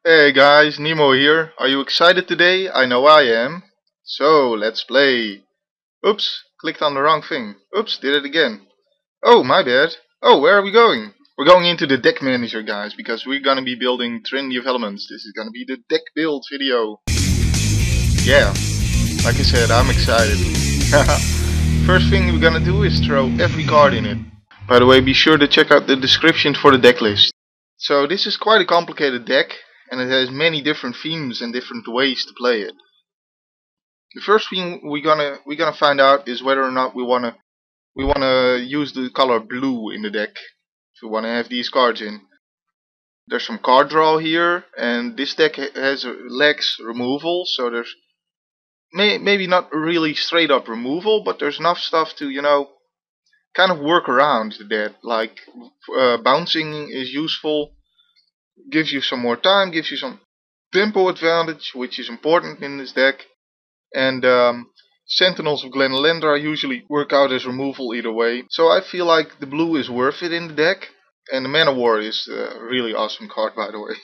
Hey guys, Nemo here. Are you excited today? I know I am. So, let's play. Oops, clicked on the wrong thing. Oops, did it again. Oh, my bad. Oh, where are we going? We're going into the deck manager, guys, because we're gonna be building Trinity of Elements. This is gonna be the deck build video. Yeah, like I said, I'm excited. First thing we're gonna do is throw every card in it. By the way, be sure to check out the description for the deck list. So this is quite a complicated deck, and it has many different themes and different ways to play it. The first thing we're gonna find out is whether or not we wanna use the color blue in the deck. If we wanna have these cards in. There's some card draw here, and this deck lacks removal, so there's maybe not really straight up removal, but there's enough stuff to kind of work around that. Like bouncing is useful, gives you some more time, gives you some tempo advantage, which is important in this deck. And Sentinels of Glen Elendra usually work out as removal either way. So I feel like the blue is worth it in the deck. And the Mana War is a really awesome card, by the way.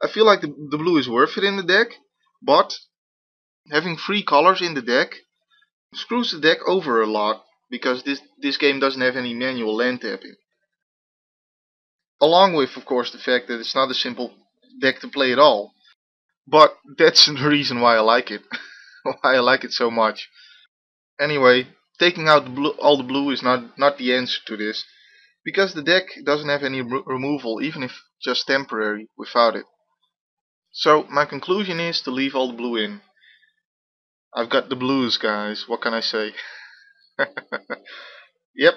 I feel like the blue is worth it in the deck, but having 3 colors in the deck screws the deck over a lot, because this game doesn't have any manual land tapping. Along with, of course, the fact that it's not a simple deck to play at all. But that's the reason why I like it. Why I like it so much. Anyway, taking out all the blue is not the answer to this, because the deck doesn't have any removal, even if just temporary, without it. So my conclusion is to leave all the blue in. I've got the blues, guys, what can I say? Yep.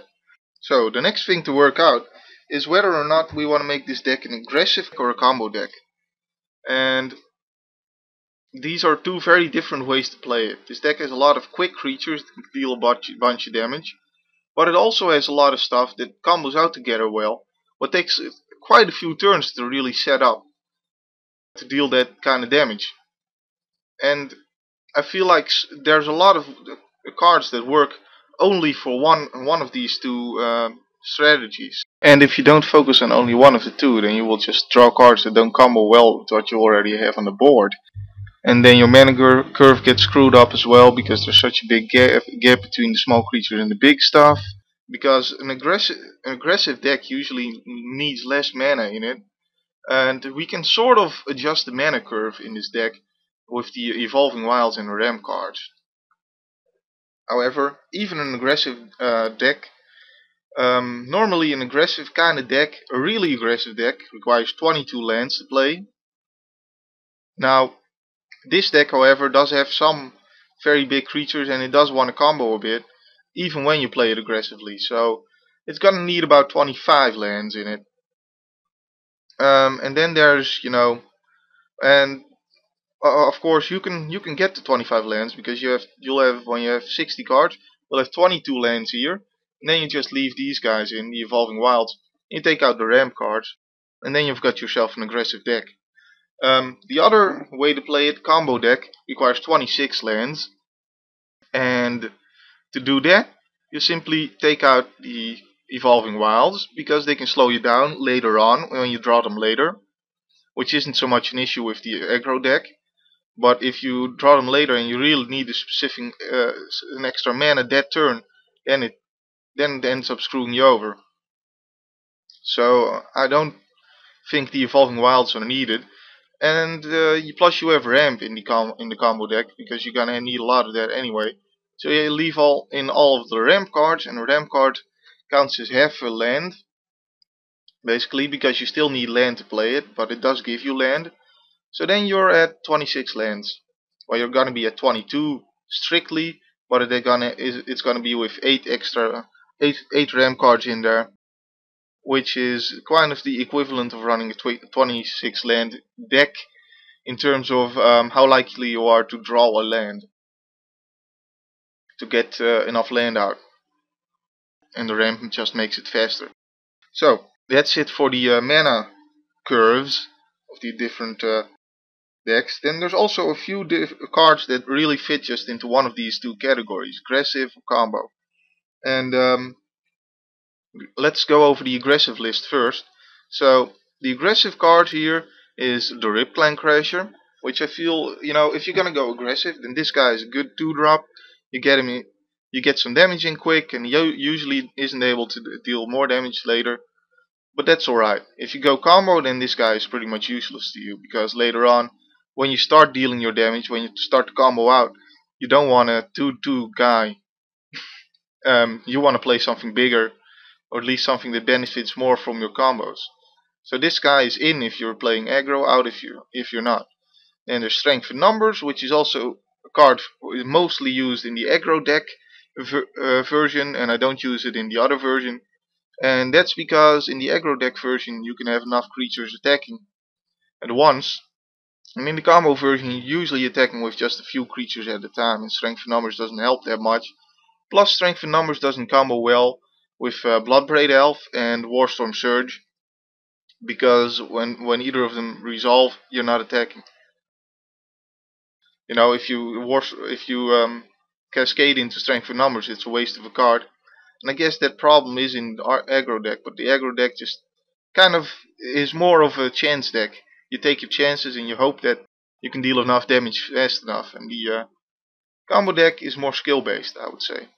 So the next thing to work out is whether or not we want to make this deck an aggressive or a combo deck. And these are 2 very different ways to play it. This deck has a lot of quick creatures that can deal a bunch of damage, but it also has a lot of stuff that combos out together well, but takes quite a few turns to really set up to deal that kind of damage. And I feel like there's a lot of cards that work only for one of these 2 strategies. And if you don't focus on only one of the 2, then you will just draw cards that don't combo well with what you already have on the board. And then your mana curve gets screwed up as well, because there's such a big gap between the small creatures and the big stuff. Because an aggressive deck usually needs less mana in it, and we can sort of adjust the mana curve in this deck with the Evolving Wilds and the Ram cards. However, even an aggressive deck, normally an aggressive kind of deck, a really aggressive deck, requires 22 lands to play. Now, this deck, however, does have some very big creatures, and it does want to combo a bit, even when you play it aggressively. So it's gonna need about 25 lands in it. And then there's, and of course you can get to 25 lands, because when you have 60 cards, you'll have 22 lands here, and then you just leave these guys in the Evolving Wilds. You take out the Ram cards, and then you've got yourself an aggressive deck. The other way to play it, combo deck, requires 26 lands, and to do that you simply take out the Evolving Wilds, because they can slow you down later on when you draw them later, which isn't so much an issue with the aggro deck. But if you draw them later and you really need a specific an extra mana that turn, then it ends up screwing you over. So I don't think the Evolving Wilds are needed. And plus you have ramp in the combo deck, because you're gonna need a lot of that anyway. So you leave all of the ramp cards, and a ramp card counts as half a land, basically, because you still need land to play it, but it does give you land. So then you're at 26 lands. Well, you're gonna be at 22 strictly, but it's gonna be with 8 ramp cards in there, which is kind of the equivalent of running a 26 land deck in terms of how likely you are to draw a land, to get enough land out, and the ramp just makes it faster. So that's it for the mana curves of the different decks. Then there's also a few cards that really fit just into one of these 2 categories, aggressive or combo. And let's go over the aggressive list first. So the aggressive card here is the Rip Clan Crasher, which I feel, if you're gonna go aggressive, then this guy is a good 2-drop. You get him in, you get some damage in quick, and he usually isn't able to deal more damage later. But that's alright. If you go combo, then this guy is pretty much useless to you, because later on, when you start dealing your damage, when you start to combo out, you don't want a 2-2 guy. You want to play something bigger, or at least something that benefits more from your combos. So this guy is in if you're playing aggro, out if you're not. And there's Strength in Numbers, which is also a card mostly used in the aggro deck version, and I don't use it in the other version. And that's because in the aggro deck version you can have enough creatures attacking at once. And in the combo version you're usually attacking with just a few creatures at a time, and Strength in Numbers doesn't help that much. Plus Strength in Numbers doesn't combo well with Bloodbraid Elf and Warstorm Surge, because when either of them resolve, you're not attacking. If you cascade into Strength in Numbers, it's a waste of a card. And I guess that problem is in the aggro deck, but the aggro deck just kind of is more of a chance deck. You take your chances and you hope that you can deal enough damage fast enough. And the combo deck is more skill based, I would say.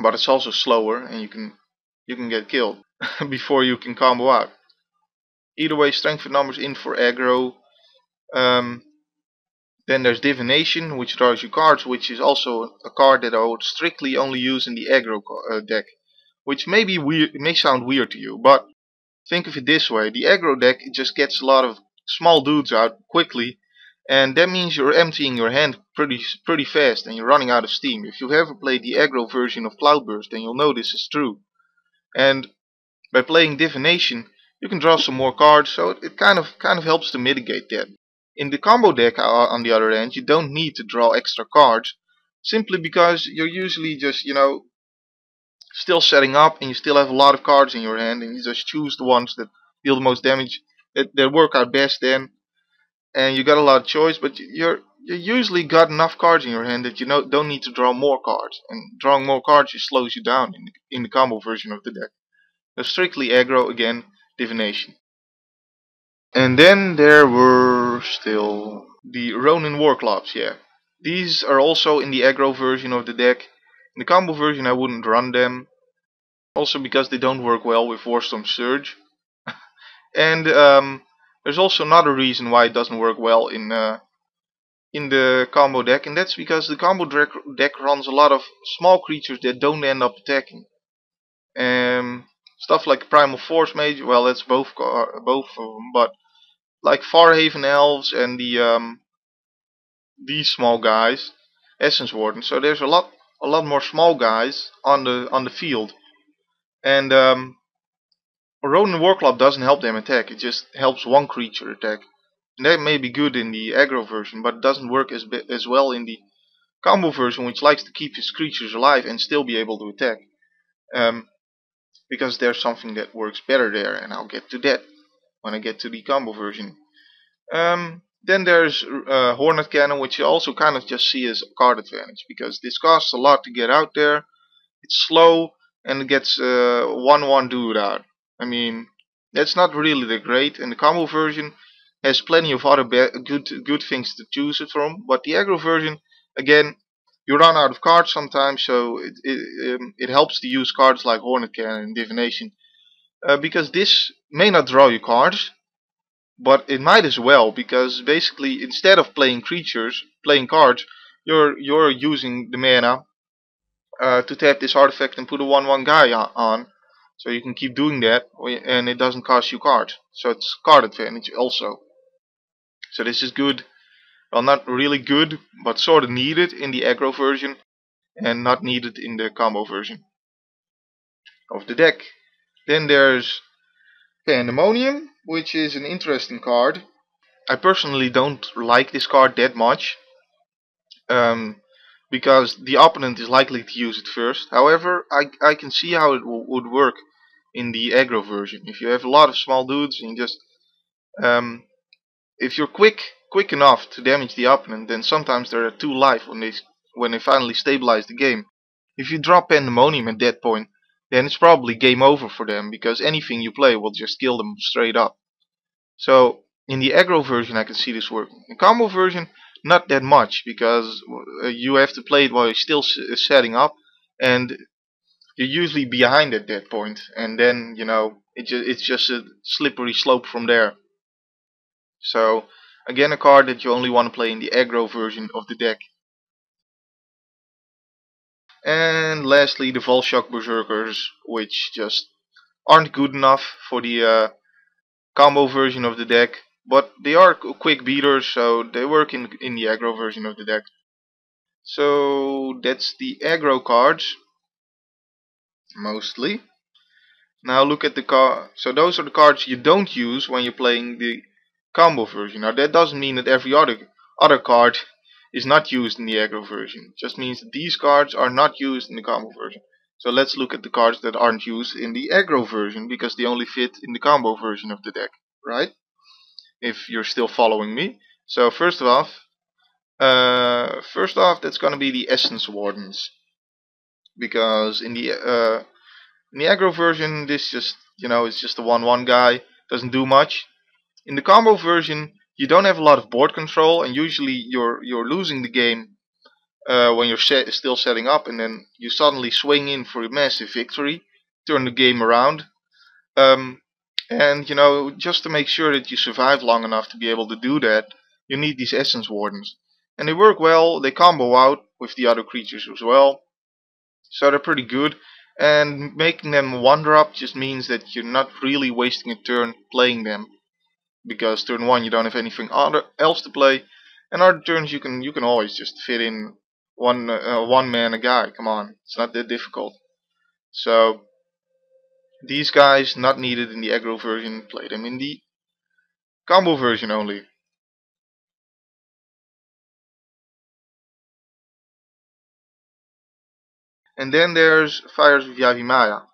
But it's also slower, and you can get killed before you can combo out. Either way, Strength in Numbers in for aggro. Then there's Divination, which draws you cards, which is also a card that I would strictly only use in the aggro deck. Which may be weird, it may sound weird to you, but think of it this way: the aggro deck just gets a lot of small dudes out quickly, and that means you're emptying your hand pretty fast, and you're running out of steam. If you've ever played the aggro version of Cloudburst, then you'll know this is true. And by playing Divination, you can draw some more cards, so it kind of helps to mitigate that. In the combo deck, on the other hand, you don't need to draw extra cards, simply because you're usually just, still setting up, and you still have a lot of cards in your hand, and you just choose the ones that deal the most damage, that work out best then, and you got a lot of choice, but you usually got enough cards in your hand that you don't need to draw more cards, and drawing more cards just slows you down in the combo version of the deck. So strictly aggro, again, Divination. And then there were still the Ronin Warclops, yeah. These are also in the aggro version of the deck. In the combo version I wouldn't run them, also because they don't work well with Warstorm Surge. And there's also another reason why it doesn't work well in the combo deck, and that's because the combo deck runs a lot of small creatures that don't end up attacking. Stuff like Primal Forcemage, well, that's both of them, but like Farhaven Elves and these small guys, Essence Warden. So there's a lot more small guys on the field, and Ronin Warclub doesn't help them attack. It just helps one creature attack, and that may be good in the aggro version, but it doesn't work as well in the combo version, which likes to keep his creatures alive and still be able to attack. Because there's something that works better there, and I'll get to that when I get to the combo version. Then there's Hornet Cannon, which you also kind of just see as a card advantage, because this costs a lot to get out there, it's slow, and it gets 1/1 dude out. I mean, that's not really that great, and the combo version has plenty of other good things to choose it from, but the aggro version, again, you run out of cards sometimes, so it helps to use cards like Hornet Cannon and Divination, because this may not draw you cards, but it might as well, because basically instead of playing cards, you're using the mana to tap this artifact and put a 1/1 guy on, so you can keep doing that, and it doesn't cost you cards. So it's card advantage also. So this is good. Well, not really good, but sort of needed in the aggro version, and not needed in the combo version of the deck. Then there's Pandemonium, which is an interesting card. I personally don't like this card that much, because the opponent is likely to use it first. However, I can see how it would work in the aggro version. If you have a lot of small dudes and just if you're quick enough to damage the opponent, then sometimes they're at 2 life when they finally stabilize the game. If you drop Pandemonium at that point, then it's probably game over for them, because anything you play will just kill them straight up. So In the aggro version I can see this working. In combo version not that much, because you have to play it while you're still setting up, and you're usually behind at that point, and then it's just a slippery slope from there. So again, a card that you only want to play in the aggro version of the deck. And lastly, the Volshock Berserkers, which just aren't good enough for the combo version of the deck, but they are quick beaters, so they work in the aggro version of the deck. So that's the aggro cards, mostly. Now look at the card. So those are the cards you don't use when you're playing the combo version. Now that doesn't mean that every other card is not used in the aggro version. It just means that these cards are not used in the combo version. So let's look at the cards that aren't used in the aggro version, because they only fit in the combo version of the deck, right? If you're still following me. So first off, that's gonna be the Essence Wardens, because in the aggro version, this just it's just a 1/1 guy, doesn't do much. In the combo version, you don't have a lot of board control, and usually you're losing the game when you're still setting up, and then you suddenly swing in for a massive victory, turn the game around. And just to make sure that you survive long enough to be able to do that, you need these Essence Wardens, and they work well. They combo out with the other creatures as well, so they're pretty good. And making them 1-drop just means that you're not really wasting a turn playing them, because turn 1 you don't have anything else to play, and other turns you can always just fit in one man a guy. Come on, it's not that difficult. So these guys not needed in the aggro version, play them in the combo version only. And then there's Fires of Yavimaya,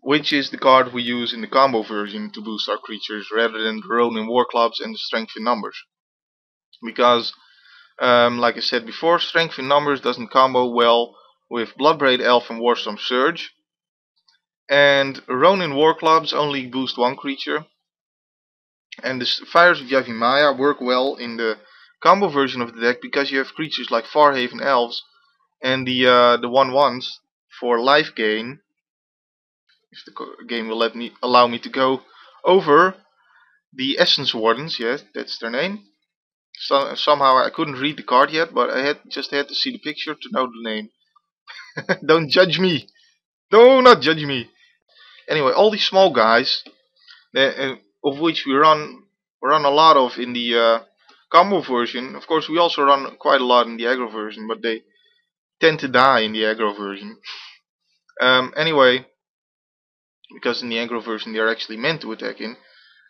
which is the card we use in the combo version to boost our creatures rather than the Ronin War Clubs and the Strength in Numbers. Because, like I said before, Strength in Numbers doesn't combo well with Bloodbraid Elf and Warstorm Surge. And Ronin War Clubs only boost one creature. And the Fires of Yavimaya work well in the combo version of the deck, because you have creatures like Farhaven Elves and the 1/1s for life gain. If the game will allow me to go over the Essence Wardens, yes, that's their name. So, somehow I couldn't read the card yet, but I just had to see the picture to know the name. Don't judge me. Do not judge me. Anyway, all these small guys, of which we run a lot of in the combo version. Of course, we also run quite a lot in the aggro version, but they tend to die in the aggro version. Anyway, because in the aggro version they are actually meant to attack in.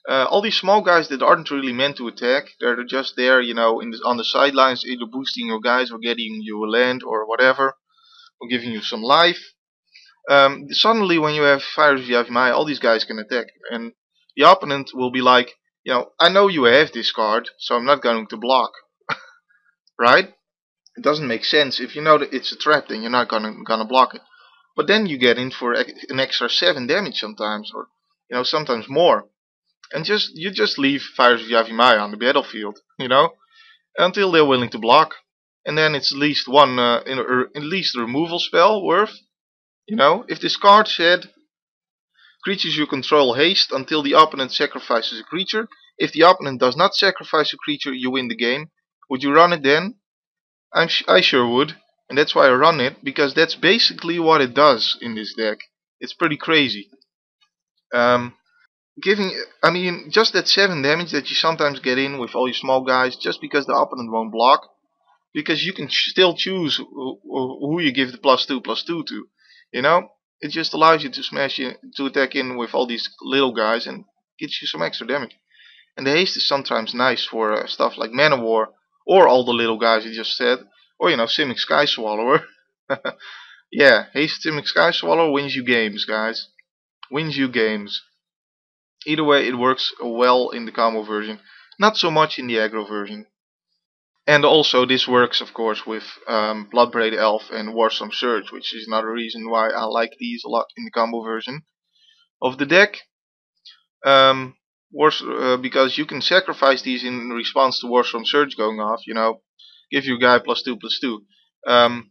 All these small guys that aren't really meant to attack, they're just there, on the sidelines, either boosting your guys or getting you a land or whatever, or giving you some life. Suddenly, when you have Fires of Yavimaya, all these guys can attack, and the opponent will be like, I know you have this card, so I'm not going to block, right? It doesn't make sense. If you know that it's a trap, then you're not gonna block it. But then you get in for an extra 7 damage sometimes, or sometimes more. And you just leave Fires of Yavimaya on the battlefield, until they're willing to block. And then it's at least one, at least a removal spell worth. If this card said, creatures you control haste until the opponent sacrifices a creature. If the opponent does not sacrifice a creature, you win the game. Would you run it then? I sure would. And that's why I run it, because that's basically what it does in this deck. It's pretty crazy. Just that 7 damage that you sometimes get in with all your small guys, just because the opponent won't block, because you can still choose who you give the +2/+2 to. It just allows you to to attack in with all these little guys and gets you some extra damage. And the haste is sometimes nice for stuff like Mana War, or all the little guys you just said, or Simic Skyswallower. Yeah, haste Simic Skyswallower wins you games, guys. Wins you games. Either way, it works well in the combo version, not so much in the aggro version. And also this works, of course, with Bloodbraid Elf and Warstorm Surge, which is another reason why I like these a lot in the combo version of the deck. because you can sacrifice these in response to Warstorm Surge going off. You know, give your guy +2/+2.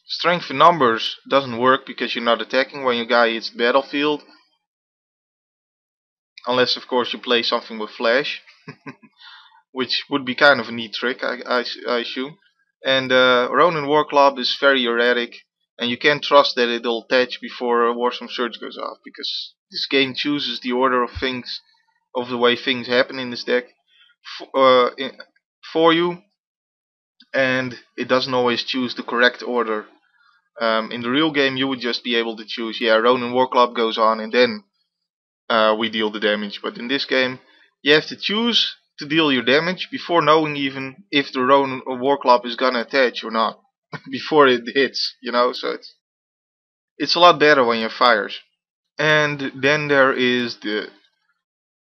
Strength in numbers doesn't work because you're not attacking when your guy hits the battlefield. Unless, of course, you play something with Flash. Which would be kind of a neat trick, I assume. And Ronin Warclub is very erratic, and you can't trust that it'll attach before Warstorm Surge goes off, because this game chooses the order of things, of the way things happen in this deck for you, and it doesn't always choose the correct order. In the real game, you would just be able to choose, yeah, Ronin Warclub goes on, and then we deal the damage. But in this game, you have to choose to deal your damage before knowing even if the Ronin or Warclub is gonna attach or not. Before it hits, you know, so it's a lot better when you have fires. And then there is the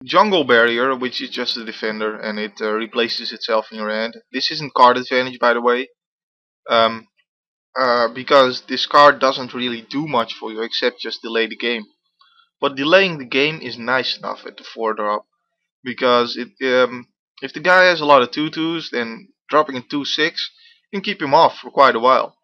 Jungle Barrier, which is just a defender, and it replaces itself in your hand. This isn't card advantage, by the way, because this card doesn't really do much for you except just delay the game. But delaying the game is nice enough at the 4-drop, because if the guy has a lot of 2/2s, then dropping a 2/6 can keep him off for quite a while.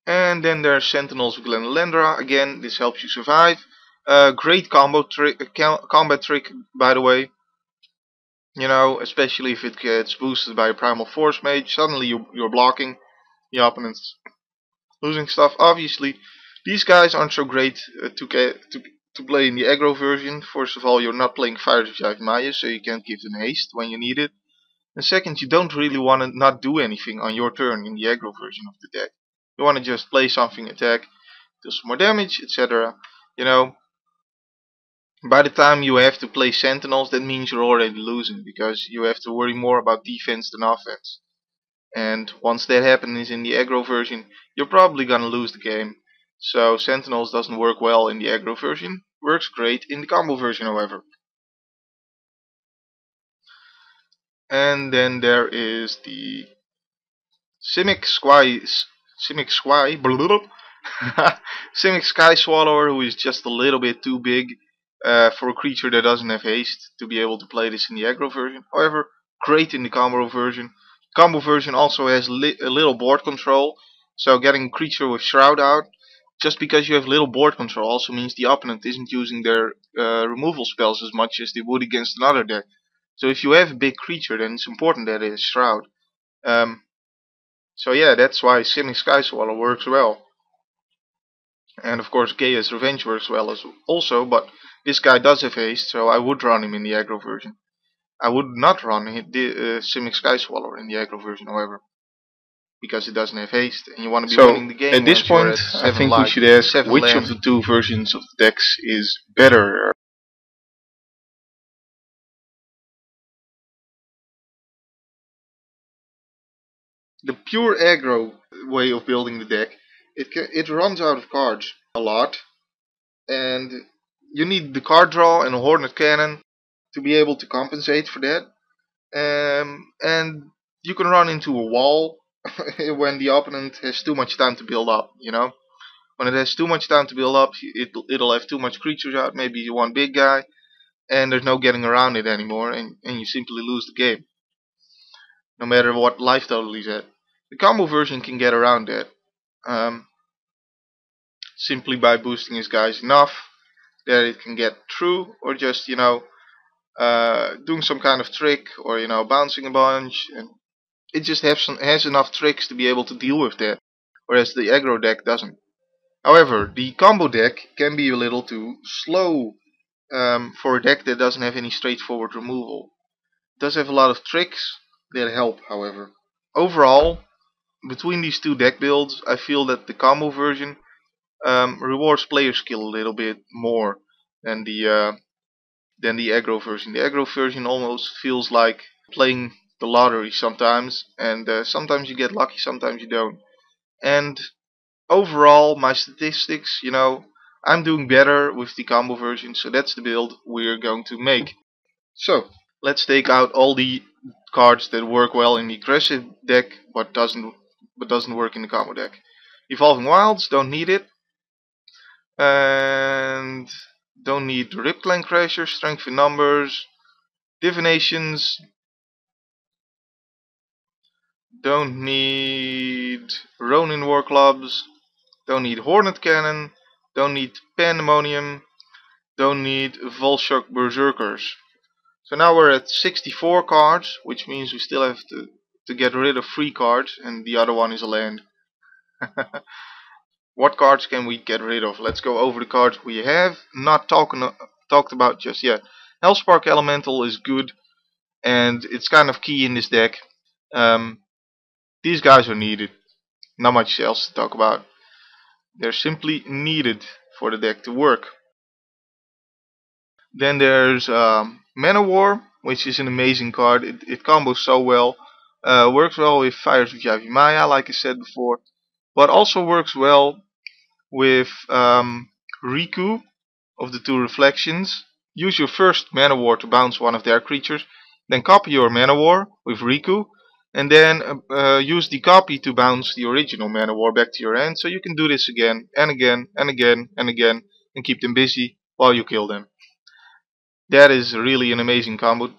And then there's Sentinels with Glen Elendra. Again, this helps you survive. Great combat trick, by the way. You know, especially if it gets boosted by a Primal Forcemage. Suddenly you're blocking the opponent's losing stuff. Obviously, these guys aren't so great to play in the aggro version. First of all, you're not playing Fires of Yavimaya, so you can't give them haste when you need it. And second, you don't really want to not do anything on your turn in the aggro version of the deck. You want to just play something, attack, do some more damage, etc. You know, by the time you have to play Sentinels, that means you're already losing, because you have to worry more about defense than offense. And once that happens in the aggro version, you're probably gonna lose the game. So Sentinels doesn't work well in the aggro version, works great in the combo version, however. And then there is the Simic Skyswallower, who is just a little bit too big for a creature that doesn't have haste to be able to play this in the aggro version. However, great in the combo version. Combo version also has a little board control, so getting a creature with Shroud out, just because you have little board control, also means the opponent isn't using their removal spells as much as they would against another deck. So if you have a big creature, then it's important that it is Shroud. So yeah, that's why Simic Skyswallower works well. And of course Gaea's Revenge works well as also, but this guy does have haste, so I would run him in the aggro version. I would not run the Simic Skyswallower in the aggro version, however, because it doesn't have haste, and you want to be winning the game. At this point, I think we should ask which of the two versions of the decks is better. The pure aggro way of building the deck, it runs out of cards a lot, and you need the card draw and a Hornet Cannon to be able to compensate for that. And you can run into a wall when the opponent has too much time to build up, you know. When it has too much time to build up, it'll have too much creatures out, maybe one big guy, and there's no getting around it anymore, and you simply lose the game, no matter what life total he's at. The combo version can get around that, simply by boosting his guys enough that it can get through, or just, you know, doing some kind of trick, or, you know, bouncing a bunch, and it just has enough tricks to be able to deal with that, whereas the aggro deck doesn't. However, the combo deck can be a little too slow for a deck that doesn't have any straightforward removal. It does have a lot of tricks that help, however. Overall, between these two deck builds, I feel that the combo version rewards player skill a little bit more than the aggro version. The aggro version almost feels like playing the lottery sometimes, and sometimes you get lucky, sometimes you don't. And overall, my statistics, you know, I'm doing better with the combo version, so that's the build we're going to make. So, let's take out all the cards that work well in the aggressive deck, but doesn't work in the combo deck. Evolving Wilds, don't need it. And don't need Ripclan Crasher, Strength in Numbers, Divinations. Don't need Ronin War Clubs. Don't need Hornet Cannon. Don't need Pandemonium. Don't need Volshock Berserkers. So now we're at 64 cards, which means we still have to get rid of 3 cards, and the other one is a land. What cards can we get rid of? Let's go over the cards we have not talked about just yet. Hellspark Elemental is good, and it's kind of key in this deck. These guys are needed. Not much else to talk about. They're simply needed for the deck to work. Then there's Mana War, which is an amazing card. It combos so well. Works well with Fires of Yavimaya, like I said before. But also works well with Riku of the 2 Reflections. Use your first Mana War to bounce one of their creatures. Then copy your Mana War with Riku. And then use the copy to bounce the original Mana War back to your hand. So you can do this again and again and again and again. And keep them busy while you kill them. That is really an amazing combo.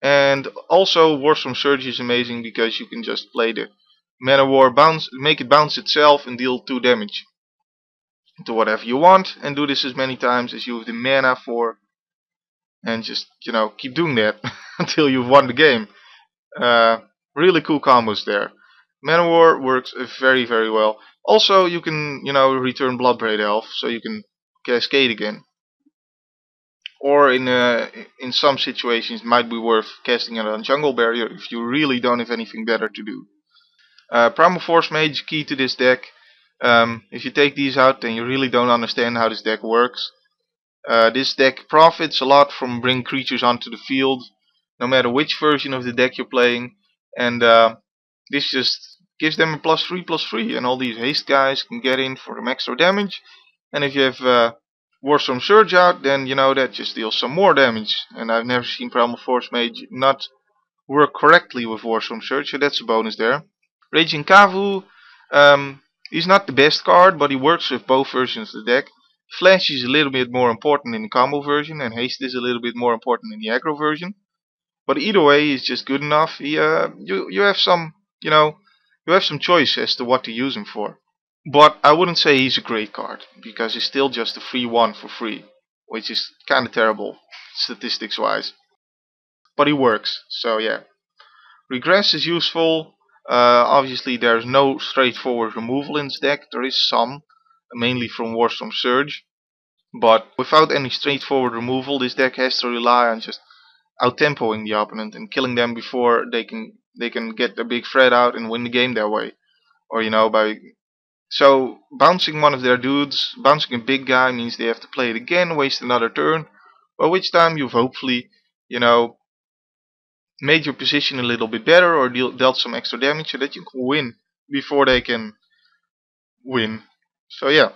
And also Warstorm Surge is amazing because you can just play the Mana War, make it bounce itself and deal 2 damage to whatever you want, and do this as many times as you have the mana for, and just, keep doing that until you've won the game. Really cool combos there. Mana War works very, very well. Also, you can, return Bloodbraid Elf, so you can cascade again. Or in some situations, it might be worth casting it on Jungle Barrier if you really don't have anything better to do. Primal Forcemage, key to this deck. If you take these out, then you really don't understand how this deck works. This deck profits a lot from bringing creatures onto the field, no matter which version of the deck you're playing. And this just gives them a +3/+3, and all these haste guys can get in for some extra damage. And if you have Warstorm Surge out, then that just deals some more damage. And I've never seen Primal Forcemage not work correctly with Warstorm Surge, so that's a bonus there. Raging Kavu, he's not the best card, but he works with both versions of the deck. Flash is a little bit more important in the combo version, and haste is a little bit more important in the aggro version. But either way, he's just good enough. You have some choice as to what to use him for. But I wouldn't say he's a great card, because he's still just a free 1 for free, which is kind of terrible, statistics wise. But he works, so yeah. Regress is useful. Obviously there's no straightforward removal in this deck. There is some, mainly from Warstorm Surge. But without any straightforward removal, this deck has to rely on just out-tempoing the opponent and killing them before they can get a big threat out and win the game that way. Or so bouncing one of their dudes, bouncing a big guy, means they have to play it again, waste another turn, by which time you've hopefully, made your position a little bit better or dealt some extra damage so that you can win before they can win. So yeah,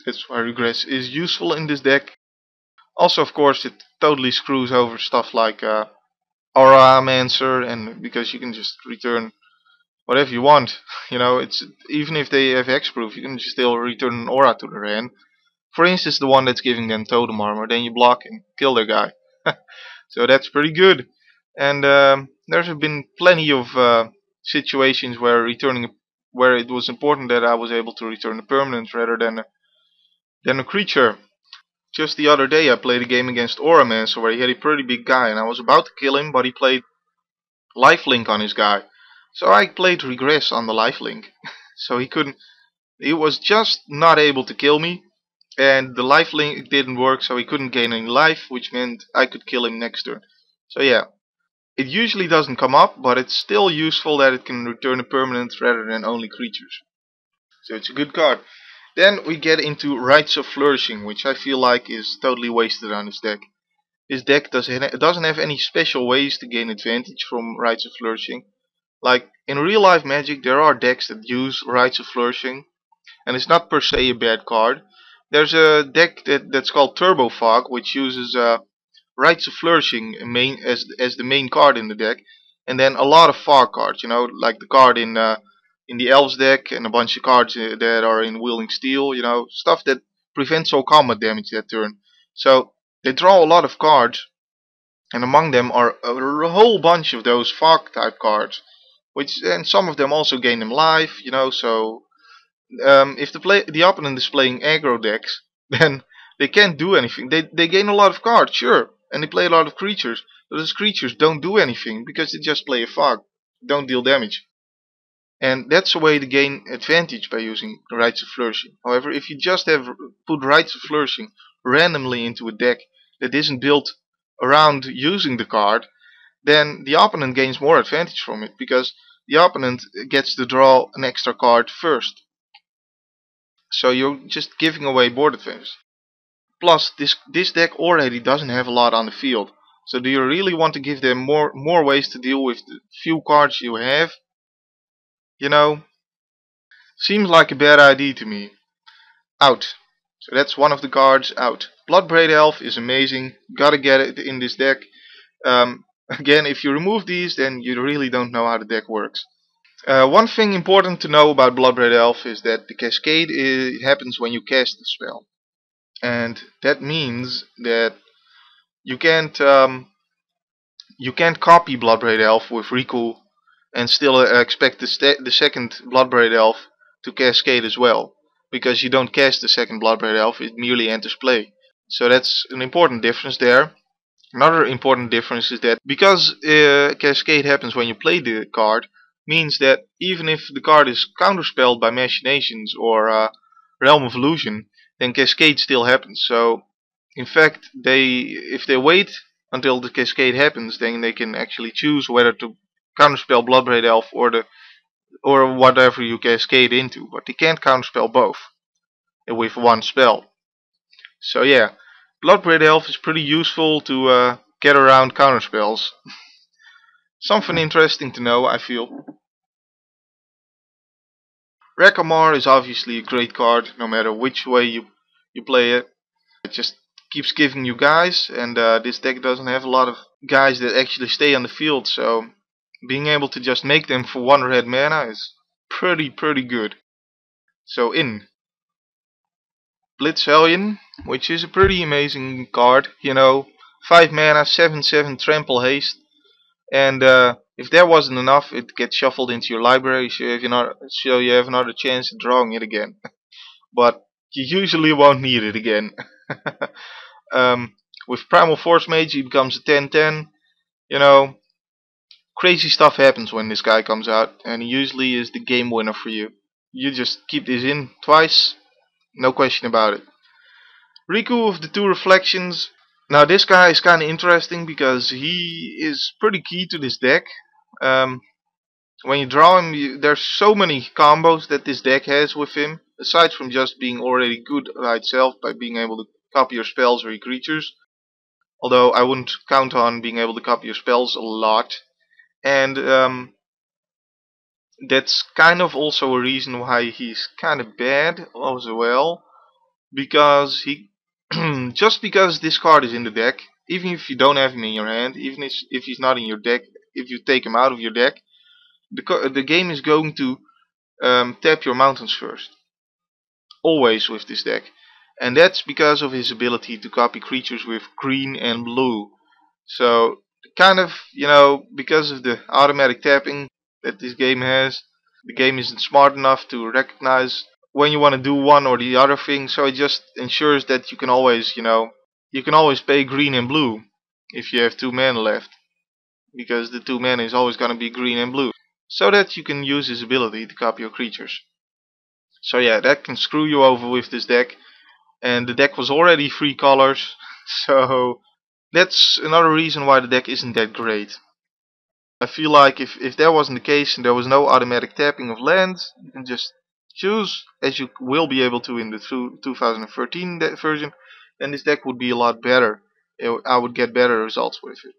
that's why Regress is useful in this deck. Also, of course, it totally screws over stuff like Auramancer, and because you can just return whatever you want. It's even if they have hexproof, you can just still return an aura to their hand. For instance, the one that's giving them totem armor, then you block and kill their guy. So that's pretty good. And there's been plenty of situations where it was important that I was able to return a permanent rather than a creature. Just the other day I played a game against Auramancer where he had a pretty big guy and I was about to kill him, but he played lifelink on his guy. So I played Regress on the lifelink. So he was just not able to kill me, and the lifelink didn't work, so he couldn't gain any life, which meant I could kill him next turn. So yeah, it usually doesn't come up, but it's still useful that it can return a permanent rather than only creatures. So it's a good card. Then we get into Rites of Flourishing, which I feel like is totally wasted on this deck. This deck doesn't have any special ways to gain advantage from Rites of Flourishing. Like, in real life Magic there are decks that use Rites of Flourishing, and it's not per se a bad card. There's a deck that's called Turbo Fog, which uses Rites of Flourishing as the main card in the deck, and then a lot of fog cards, like the card in the Elves deck, and a bunch of cards that are in Wielding Steel, stuff that prevents all combat damage that turn. So they draw a lot of cards, and among them are a whole bunch of those fog type cards, and some of them also gain them life, you know. So if the opponent is playing aggro decks, then they can't do anything. They gain a lot of cards, sure, and they play a lot of creatures, but those creatures don't do anything because they just play a fog, don't deal damage. And that's a way to gain advantage by using Rites of Flourishing. However, if you just have put Rites of Flourishing randomly into a deck that isn't built around using the card, then the opponent gains more advantage from it, because the opponent gets to draw an extra card first. So you're just giving away board advantage. Plus, this deck already doesn't have a lot on the field. So do you really want to give them more ways to deal with the few cards you have? You know, seems like a bad idea to me. Out. So that's one of the cards out. Bloodbraid Elf is amazing. Gotta get it in this deck. Again, if you remove these, then you really don't know how the deck works. One thing important to know about Bloodbraid Elf is that the cascade happens when you cast the spell. And that means that you can't copy Bloodbraid Elf with Riku and still expect the second Bloodbraid Elf to cascade as well, because you don't cast the second Bloodbraid Elf, it merely enters play. So that's an important difference there. Another important difference is that because cascade happens when you play the card, means that even if the card is counterspelled by Machinations or Realm of Illusion, then cascade still happens. So in fact, if they wait until the cascade happens, then they can actually choose whether to counterspell Bloodbraid Elf or whatever you cascade into, but they can't counterspell both with one spell. So yeah, Bloodbraid Elf is pretty useful to get around counterspells. Something interesting to know, I feel. Rakka Mar is obviously a great card, no matter which way you play it. It just keeps giving you guys, and this deck doesn't have a lot of guys that actually stay on the field, so being able to just make them for 1 red mana is pretty good. So in Blitz Hellion, which is a pretty amazing card, you know, 5 mana, 7/7 trample haste, and if that wasn't enough, it gets shuffled into your library, so you have another chance at drawing it again. But you usually won't need it again. With Primal Forcemage, he becomes a 10/10. You know, crazy stuff happens when this guy comes out, and he usually is the game winner for you. You just keep this in twice, no question about it. Riku of the 2 Reflections. Now this guy is kind of interesting because he is pretty key to this deck. When you draw him, there's so many combos that this deck has with him, aside from just being already good by itself by being able to copy your spells or your creatures. Although I wouldn't count on being able to copy your spells a lot. And that's kind of also a reason why he's kind of bad as well. Because he just because this card is in the deck, even if you don't have him in your hand, even if he's not in your deck, if you take him out of your deck, the game is going to tap your mountains first. Always with this deck. And that's because of his ability to copy creatures with green and blue. So, kind of, you know, because of the automatic tapping that this game has, the game isn't smart enough to recognize when you want to do one or the other thing, so it just ensures that you can always, you can always pay green and blue if you have 2 mana left. Because the 2 mana is always going to be green and blue. So that you can use his ability to copy your creatures. So yeah, that can screw you over with this deck. And the deck was already 3 colors, so that's another reason why the deck isn't that great. I feel like if that wasn't the case and there was no automatic tapping of lands, you can just choose, as you will be able to in the 2013 version, then this deck would be a lot better. I would get better results with it.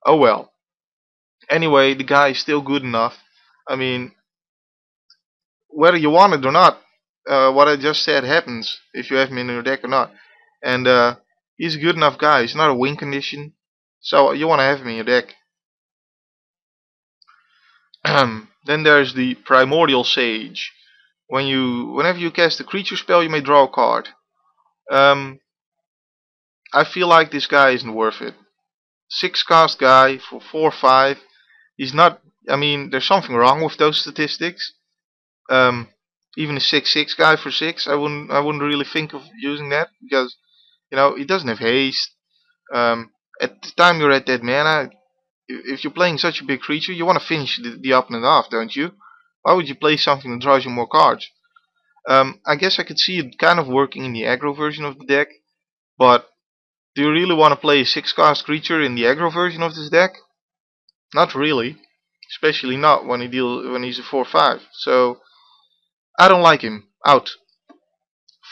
Oh well. Anyway, the guy is still good enough. I mean, whether you want it or not, what I just said happens if you have him in your deck or not. And he's a good enough guy. He's not a win condition, so you want to have him in your deck. Then there's the Primordial Sage. Whenever you cast a creature spell, you may draw a card. I feel like this guy isn't worth it. 6 cast guy for 4/5. He's not. I mean, there's something wrong with those statistics. Um, Even a 6/6 guy for 6, I wouldn't really think of using that because he doesn't have haste. At the time you're at that mana, if you're playing such a big creature, you want to finish the opponent off, don't you? Why would you play something that draws you more cards? I guess I could see it kind of working in the aggro version of the deck, but do you really want to play a 6 cast creature in the aggro version of this deck? Not really, especially not when he's a 4/5. So I don't like him. Out.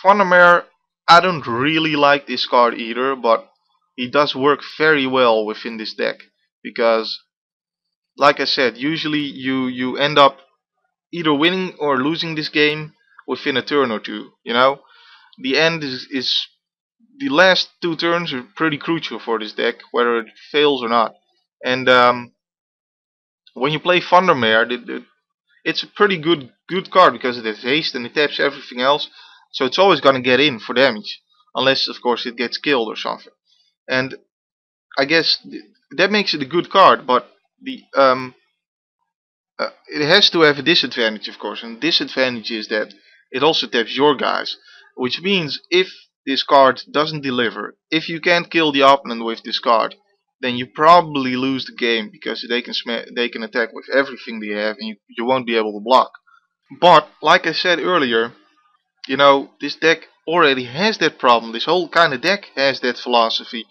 Thundermare, I don't really like this card either, but he does work very well within this deck because, like I said, usually you end up either winning or losing this game within a turn or two. The end is the last 2 turns are pretty crucial for this deck, whether it fails or not. And when you play Thundermare, it's a pretty good card because it has haste and it taps everything else, so it's always gonna get in for damage, unless of course it gets killed or something. And I guess that makes it a good card, but it has to have a disadvantage, of course, and the disadvantage is that it also taps your guys, which means if this card doesn't deliver, if you can't kill the opponent with this card, then you probably lose the game because they can attack with everything they have and you won't be able to block. But like I said earlier, this deck already has that problem. This whole kind of deck has that philosophy,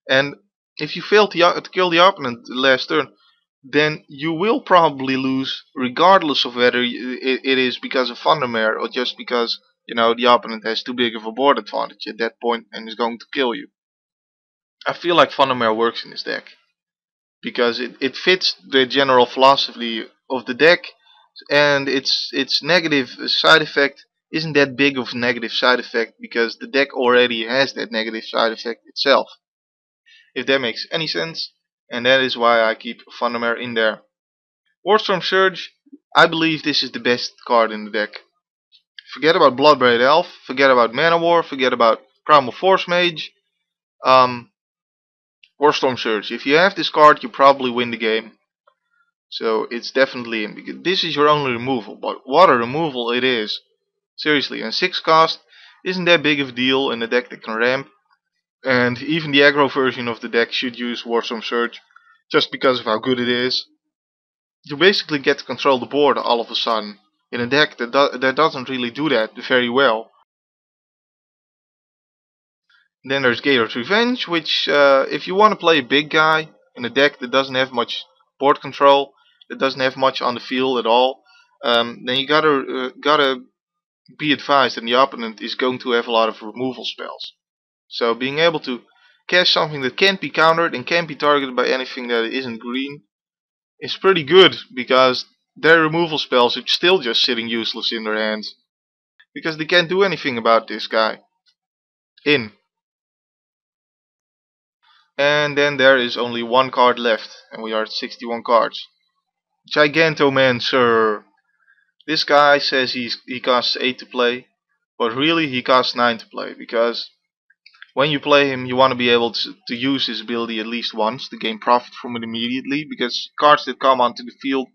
and if you fail to kill the opponent the last turn, then you will probably lose, regardless of whether it is because of Thundermare or just because the opponent has too big of a board advantage at that point and is going to kill you. I feel like Thundermare works in this deck because it fits the general philosophy of the deck, and its negative side effect isn't that big of a negative side effect because the deck already has that negative side effect itself, if that makes any sense, and that is why I keep Thundermare in there. Warstorm Surge, I believe this is the best card in the deck. Forget about Bloodbraid Elf, forget about Mana War, forget about Primal Forcemage. Warstorm Surge. If you have this card, you probably win the game. So it's definitely in, because this is your only removal, but what a removal it is. Seriously, and 6 cost isn't that big of a deal in a deck that can ramp, and even the aggro version of the deck should use Warstorm Surge, just because of how good it is. You basically get to control the board all of a sudden, in a deck that doesn't really do that very well. Then there's Gaea's Revenge, which if you want to play a big guy in a deck that doesn't have much board control, that doesn't have much on the field at all, then you gotta be advised that the opponent is going to have a lot of removal spells. So being able to cast something that can't be countered and can't be targeted by anything that isn't green is pretty good, because their removal spells are still just sitting useless in their hands, because they can't do anything about this guy. And then there is only 1 card left, and we are at 61 cards. Gigantomancer. This guy says he costs 8 to play, but really he costs 9 to play, because when you play him you want to be able to use his ability at least once to gain profit from it immediately, because cards that come onto the field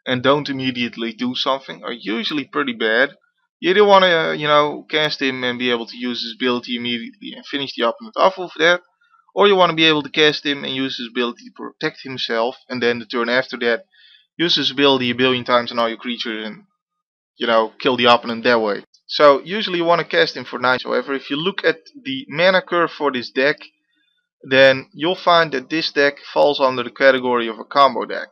and don't immediately do something are usually pretty bad. You either want to, cast him and be able to use his ability immediately and finish the opponent off with that, or you want to be able to cast him and use his ability to protect himself, and then the turn after that, use his ability a billion times on all your creatures and, kill the opponent that way. So usually you want to cast him for 9. However, if you look at the mana curve for this deck, then you'll find that this deck falls under the category of a combo deck,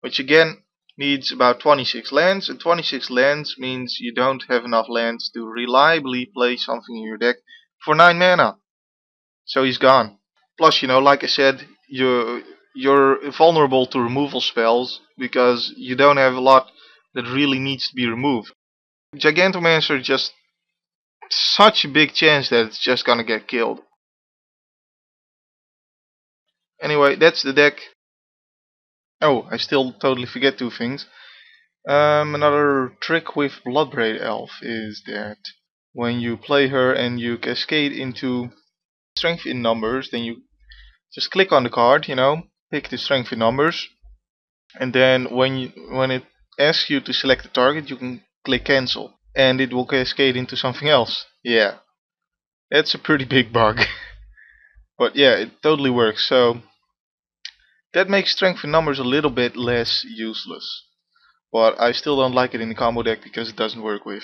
which again needs about 26 lands, and 26 lands means you don't have enough lands to reliably play something in your deck for 9 mana. So he's gone. Plus, like I said, you're vulnerable to removal spells because you don't have a lot that really needs to be removed. Gigantomancer is just such a big chance that it's just gonna get killed. Anyway, that's the deck. Oh, I still totally forget 2 things. Another trick with Bloodbraid Elf is that when you play her and you cascade into strength in numbers, then you just click on the card, pick the strength in numbers, and then when it asks you to select a target, you can click cancel, and it will cascade into something else. Yeah, that's a pretty big bug. But yeah, it totally works. So that makes strength in numbers a little bit less useless. But I still don't like it in the combo deck because it doesn't work with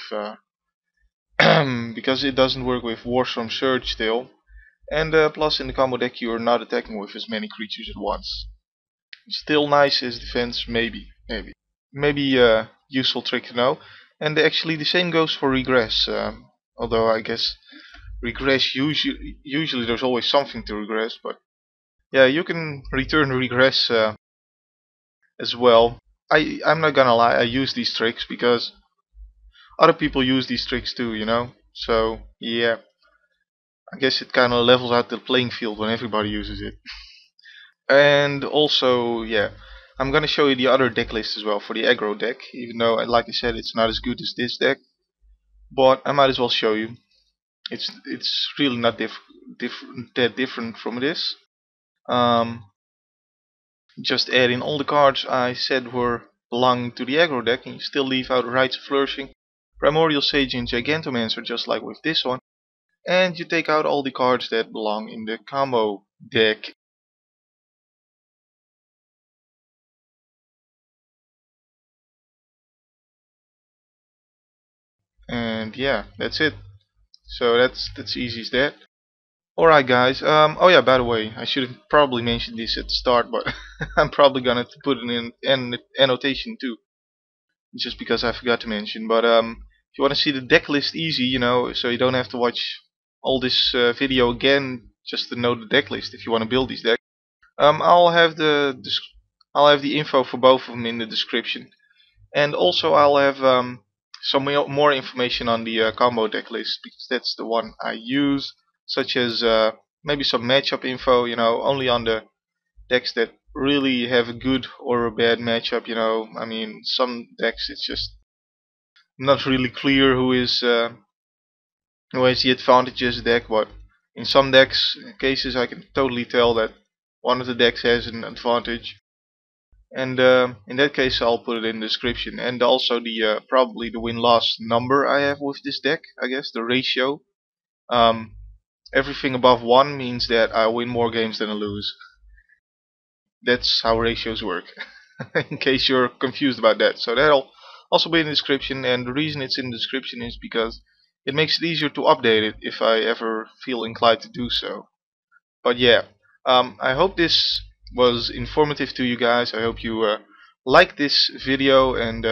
Warstorm Surge still. And plus in the combo deck you are not attacking with as many creatures at once. Still nice as defense, maybe a useful trick to know. And actually the same goes for Regress. Although I guess Regress usually there's always something to regress, but yeah, you can return Regress as well. I'm not gonna lie, I use these tricks because other people use these tricks too, So yeah, I guess it kinda levels out the playing field when everybody uses it. And also, yeah, I'm gonna show you the other deck list as well for the aggro deck, even though, like I said, it's not as good as this deck. But I might as well show you. It's really not that different from this. Just add in all the cards I said were belonging to the aggro deck, and you still leave out Rites of Flourishing, Primordial Sage, and Gigantomancer, just like with this one. And you take out all the cards that belong in the combo deck. And yeah, that's it. So that's easy as that. Alright guys, oh yeah, by the way, I should have probably mentioned this at the start, but I'm probably gonna put it in an annotation too, just because I forgot to mention. But if you want to see the deck list easy, so you don't have to watch all this video again just to know the deck list if you want to build these decks, I'll have the info for both of them in the description, and also I'll have some more information on the combo deck list, because that's the one I use, such as maybe some matchup info, only on the decks that really have a good or a bad matchup. I mean, some decks it's just not really clear who has the advantageous deck, but in some cases I can totally tell that one of the decks has an advantage, and in that case I'll put it in the description. And also the probably the win-loss number I have with this deck, I guess the ratio. Everything above 1 means that I win more games than I lose. That's how ratios work. In case you're confused about that. So that'll also be in the description, and the reason it's in the description is because it makes it easier to update it if I ever feel inclined to do so. But yeah, I hope this was informative to you guys. I hope you liked this video and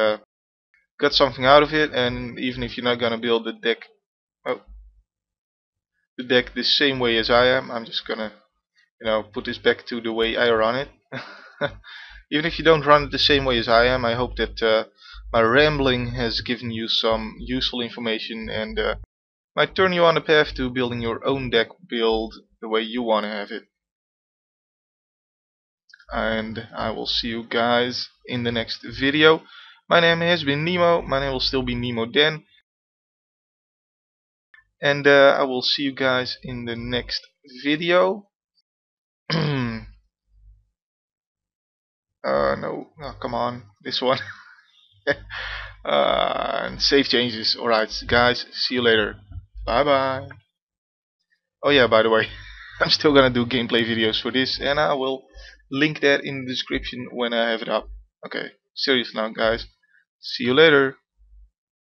got something out of it. And even if you're not gonna build the deck the same way as I am, I'm just gonna put this back to the way I run it. Even if you don't run it the same way as I am, I hope that my rambling has given you some useful information and might turn you on the path to building your own deck build the way you want to have it. And I will see you guys in the next video. My name has been Nemo. My name will still be Nemo then. And I will see you guys in the next video. No, oh, come on, this one. And save changes. Alright guys, see you later. Bye bye. Oh yeah, by the way, I'm still gonna do gameplay videos for this, and I will link that in the description when I have it up. Okay, serious now guys. See you later.